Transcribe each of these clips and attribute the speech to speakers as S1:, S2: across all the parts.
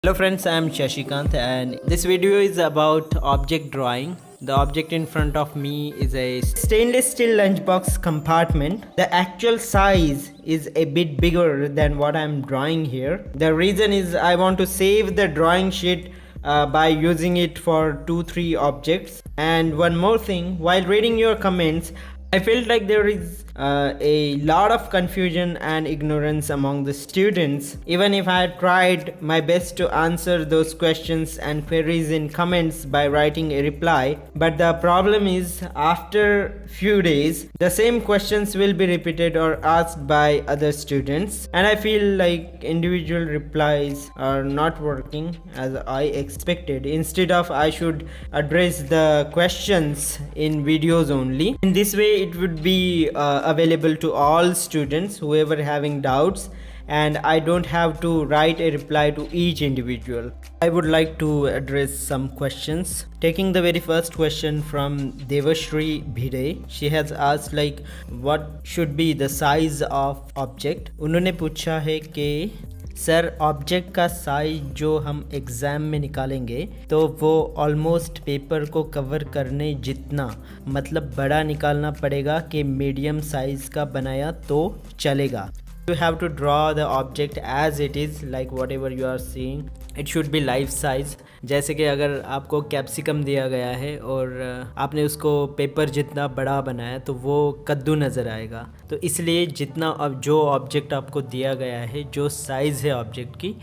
S1: Hello friends, I am Shashikant and this video is about object drawing. The object in front of me is a stainless steel lunchbox compartment. The actual size is a bit bigger than what I am drawing here. The reason is I want to save the drawing sheet by using it for 2-3 objects. And one more thing, while reading your comments, I felt like there is a lot of confusion and ignorance among the students. Even if I tried my best to answer those questions and queries in comments by writing a reply, but the problem is after few days the same questions will be repeated or asked by other students, and I feel like individual replies are not working as I expected. Instead of I should address the questions in videos only. In this way it would be available to all students whoever having doubts, and I don't have to write a reply to each individual. I would like to address some questions. Taking the very first question from Devashri Bhide, she has asked like what should be the size of object. उन्होंने पूछा है कि sir object का size जो हम exam में निकालेंगे तो वो ऑलमोस्ट पेपर को कवर करने जितना मतलब बड़ा निकालना पड़ेगा कि मीडियम साइज़ का बनाया तो चलेगा. You have to draw the object as it is, like whatever you are seeing. It should be life size. जैसे कि अगर आपको कैप्सिकम दिया गया है और आपने उसको पेपर जितना बड़ा बनाया तो वो कद्दू नज़र आएगा. तो इसलिए जितना अब जो ऑब्जेक्ट आपको दिया गया है, जो साइज़ है ऑब्जेक्ट की,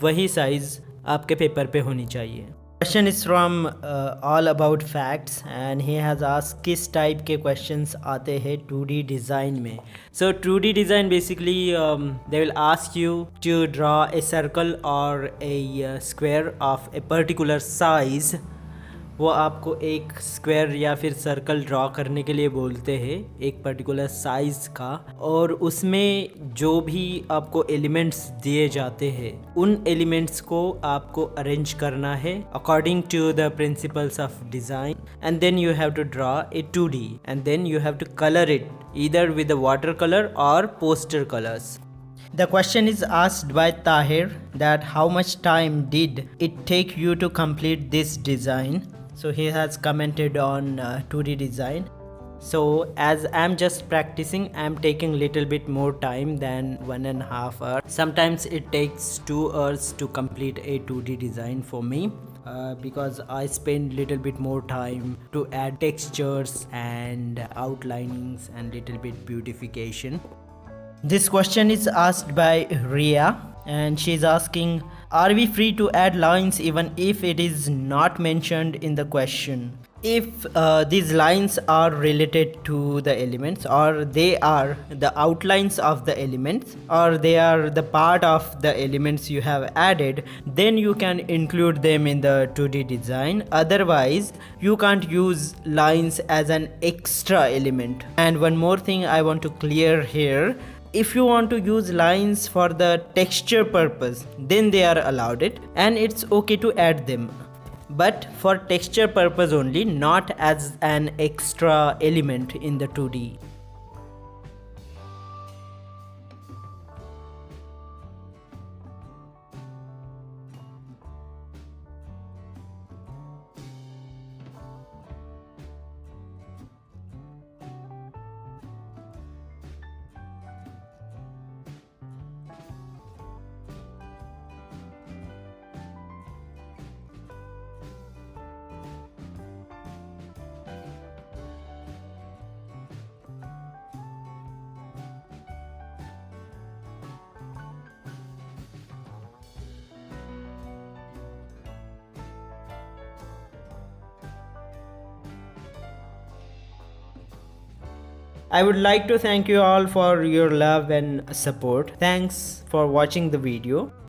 S1: वही साइज़ आपके पेपर पे होनी चाहिए. Question is from all about facts and he has asked किस टाइप के क्वेश्चंस आते हैं 2D डिज़ाइन में. So 2D design basically they will ask you to draw a circle और a square of a particular size. वो आपको एक square या फिर सर्कल ड्रॉ करने के लिए बोलते हैं एक पर्टिकुलर साइज़ का, और उसमें जो भी आपको एलिमेंट्स दिए जाते हैं उन एलिमेंट्स को आपको अरेंज करना है according to the principles of design, and then you have to draw a 2D and then you have to color it either with the watercolor or poster colors. The question is asked by Tahir that how much time did it take you to complete this design. So he has commented on 2D design. So as I'm just practicing, I'm taking little bit more time than 1.5 hours. Sometimes it takes 2 hours to complete a 2D design for me. Because I spend little bit more time to add textures and outlinings and little bit beautification. This question is asked by Ria and she is asking, are we free to add lines even if it is not mentioned in the question? If these lines are related to the elements, or they are the outlines of the elements, or they are the part of the elements you have added, then you can include them in the 2D design. Otherwise you can't use lines as an extra element. And one more thing I want to clear here, if you want to use lines for the texture purpose, then they are allowed it and it's okay to add them, but for texture purpose only, not as an extra element in the 2D. I would like to thank you all for your love and support. Thanks for watching the video.